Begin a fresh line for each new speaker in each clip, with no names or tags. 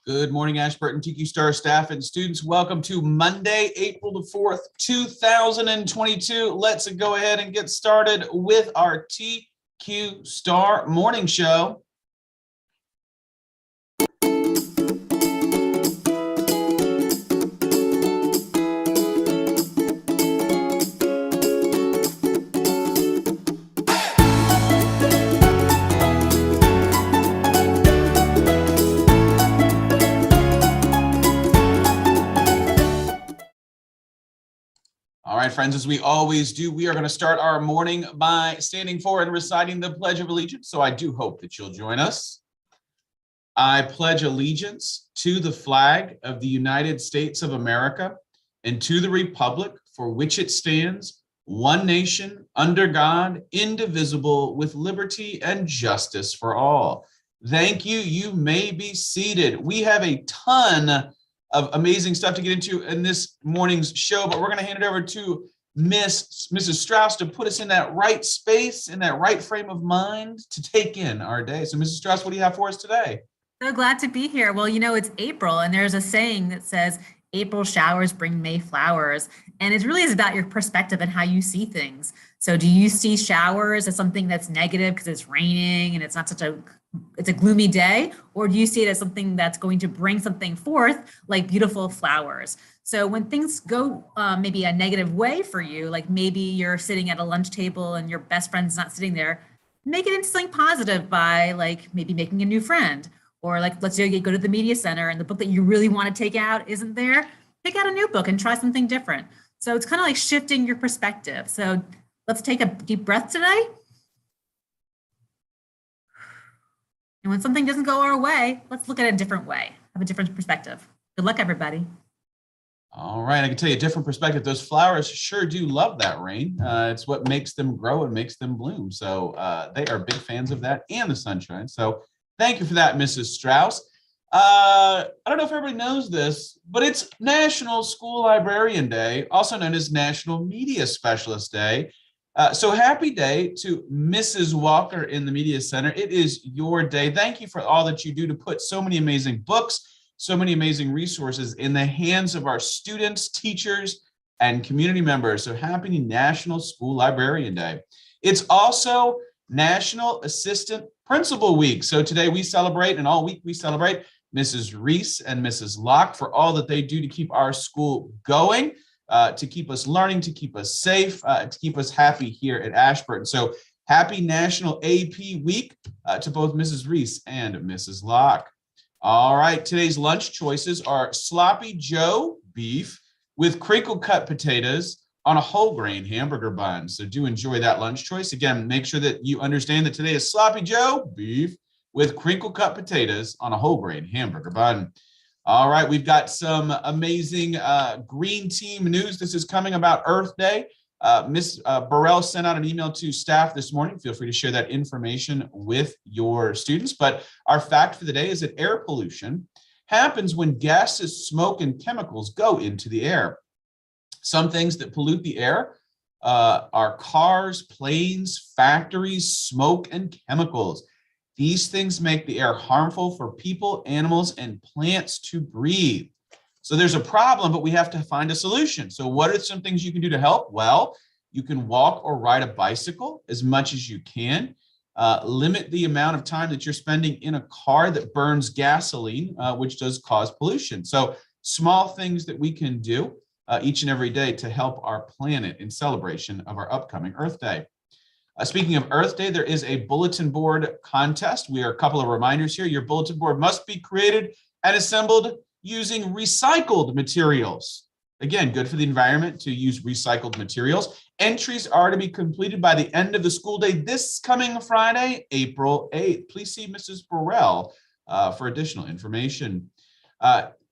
Good morning, Ashburton TQ Star staff and students. Welcome to Monday, April the 4th, 2022. Let's go ahead and get started with our TQ Star morning show. All right, friends, as we always do, we are going to start our morning by standing forward and reciting the Pledge of Allegiance. So I do hope that you'll join us. I pledge allegiance to the flag of the United States of America and to the republic for which it stands, one nation, under God, indivisible, with liberty and justice for all. Thank you. You may be seated. We have a ton of amazing stuff to get into in this morning's show, but we're going to hand it over to Mrs. Strauss to put us in that right space, in that right frame of mind to take in our day. So Mrs. Strauss, what do you have for us today?
So glad to be here. Well, you know, it's April and there's a saying that says, April showers bring May flowers. And it really is about your perspective and how you see things. So do you see showers as something that's negative because it's raining and it's a gloomy day? Or do you see it as something that's going to bring something forth like beautiful flowers? So when things go maybe a negative way for you, like maybe you're sitting at a lunch table and your best friend's not sitting there, make it into something positive by like maybe making a new friend. Or like, let's say you go to the media center and the book that you really want to take out isn't there, pick out a new book and try something different. So it's kind of like shifting your perspective. So let's take a deep breath today. And when something doesn't go our way, let's look at it a different way, have a different perspective. Good luck, everybody.
All right, I can tell you a different perspective. Those flowers sure do love that rain. It's what makes them grow and makes them bloom. So they are big fans of that and the sunshine. So thank you for that, Mrs. Strauss. I don't know if everybody knows this, but it's National School Librarian Day, also known as National Media Specialist Day. So happy day to Mrs. Walker in the Media Center. It is your day. Thank you for all that you do to put so many amazing books, so many amazing resources in the hands of our students, teachers, and community members. So happy National School Librarian Day. It's also National Assistant Principal Week. So today we celebrate, and all week we celebrate Mrs. Reese and Mrs. Locke for all that they do to keep our school going, to keep us learning, to keep us safe, to keep us happy here at Ashburton. So happy National AP Week to both Mrs. Reese and Mrs. Locke. All right, today's lunch choices are Sloppy Joe beef with crinkle cut potatoes on a whole grain hamburger bun. So do enjoy that lunch choice. Again, make sure that you understand that today is Sloppy Joe beef with crinkle cut potatoes on a whole grain hamburger bun. All right, we've got some amazing green team news. This is coming about Earth Day. Ms. Burrell sent out an email to staff this morning. Feel free to share that information with your students. But our fact for the day is that air pollution happens when gases, smoke, and chemicals go into the air. Some things that pollute the air are cars, planes, factories, smoke, and chemicals. These things make the air harmful for people, animals, and plants to breathe. So there's a problem, but we have to find a solution. So what are some things you can do to help? Well, you can walk or ride a bicycle as much as you can. Limit the amount of time that you're spending in a car that burns gasoline, which does cause pollution. So small things that we can do each and every day to help our planet in celebration of our upcoming Earth Day. Speaking of Earth Day, there is a bulletin board contest. We are a couple of reminders here. Your bulletin board must be created and assembled using recycled materials. Again, good for the environment to use recycled materials. Entries are to be completed by the end of the school day this coming Friday, April 8th. Please see Mrs. Burrell for additional information.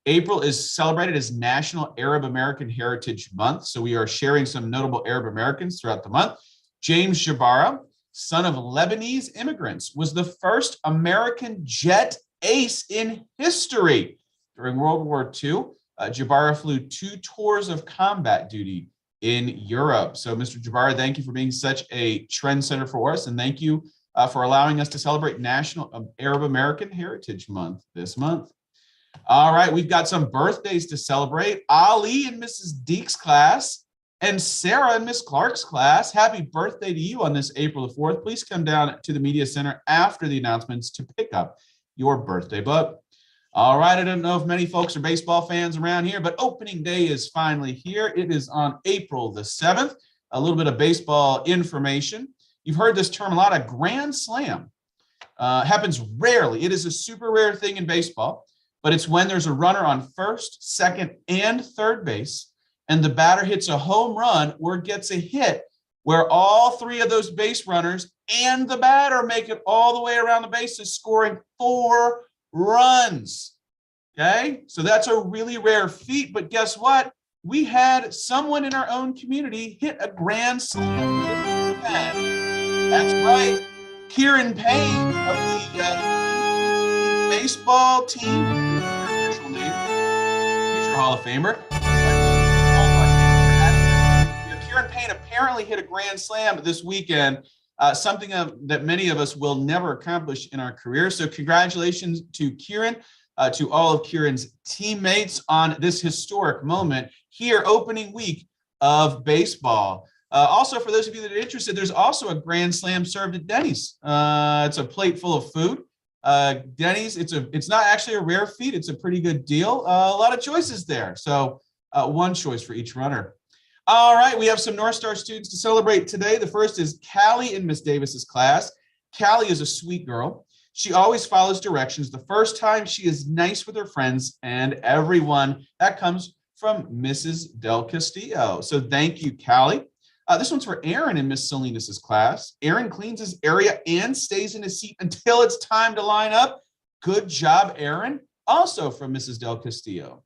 April is celebrated as National Arab American Heritage Month. So we are sharing some notable Arab Americans throughout the month. James Jabara, son of Lebanese immigrants, was the first American jet ace in history. During World War II, Jabara flew 2 tours of combat duty in Europe. So Mr. Jabara, thank you for being such a trendsetter for us. And thank you for allowing us to celebrate National Arab American Heritage Month this month. All right, we've got some birthdays to celebrate. Ali in Mrs. Deek's class and Sarah in Miss Clark's class. Happy birthday to you on this April the 4th. Please come down to the Media Center after the announcements to pick up your birthday book. All right, I don't know if many folks are baseball fans around here, but opening day is finally here. It is on April the 7th. A little bit of baseball information. You've heard this term a lot, a grand slam. Happens rarely. It is a super rare thing in baseball, but it's when there's a runner on first, second, and third base, and the batter hits a home run or gets a hit where all three of those base runners and the batter make it all the way around the bases, scoring 4 runs. Okay, so that's a really rare feat, but guess what? We had someone in our own community hit a grand slam. That's right. Kieran Payne of the baseball team, official name, future Hall of Famer. Kieran Payne apparently hit a grand slam this weekend, something that many of us will never accomplish in our career. So congratulations to Kieran, to all of Kieran's teammates on this historic moment here, opening week of baseball. Also, for those of you that are interested, there's also a grand slam served at Denny's. It's a plate full of food. Denny's, it's not actually a rare feat. It's a pretty good deal. A lot of choices there. So one choice for each runner. All right, we have some North Star students to celebrate today. The first is Callie in Miss Davis's class. Callie is a sweet girl. She always follows directions. The first time she is nice with her friends and everyone. That comes from Mrs. Del Castillo. So thank you, Callie. This one's for Aaron in Miss Salinas' class. Aaron cleans his area and stays in his seat until it's time to line up. Good job, Aaron. Also from Mrs. Del Castillo.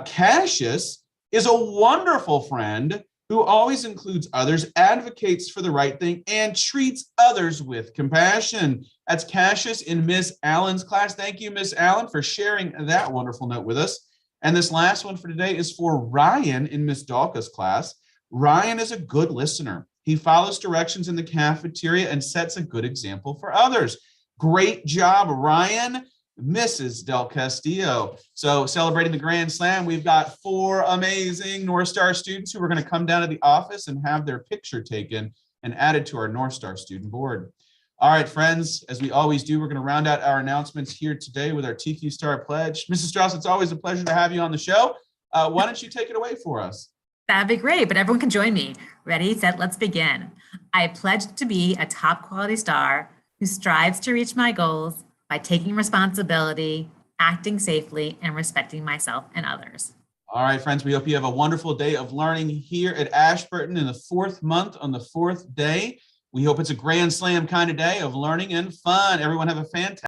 Cassius is a wonderful friend who always includes others, advocates for the right thing, and treats others with compassion. That's Cassius in Miss Allen's class. Thank you, Miss Allen, for sharing that wonderful note with us. And this last one for today is for Ryan in Miss Dalka's class. Ryan is a good listener. He follows directions in the cafeteria and sets a good example for others. Great job, Ryan. Mrs. Del Castillo. So celebrating the Grand Slam, we've got 4 amazing North Star students who are going to come down to the office and have their picture taken and added to our North Star student board. All right, friends, as we always do, we're going to round out our announcements here today with our TQ Star Pledge. Mrs. Strauss, it's always a pleasure to have you on the show. Why don't you take it away for us?
That'd be great, but everyone can join me. Ready, set, let's begin. I pledge to be a top quality star who strives to reach my goals by taking responsibility, acting safely, and respecting myself and others.
All right, friends, we hope you have a wonderful day of learning here at Ashburton in the 4th month on the 4th day. We hope it's a Grand Slam kind of day of learning and fun. Everyone have a fantastic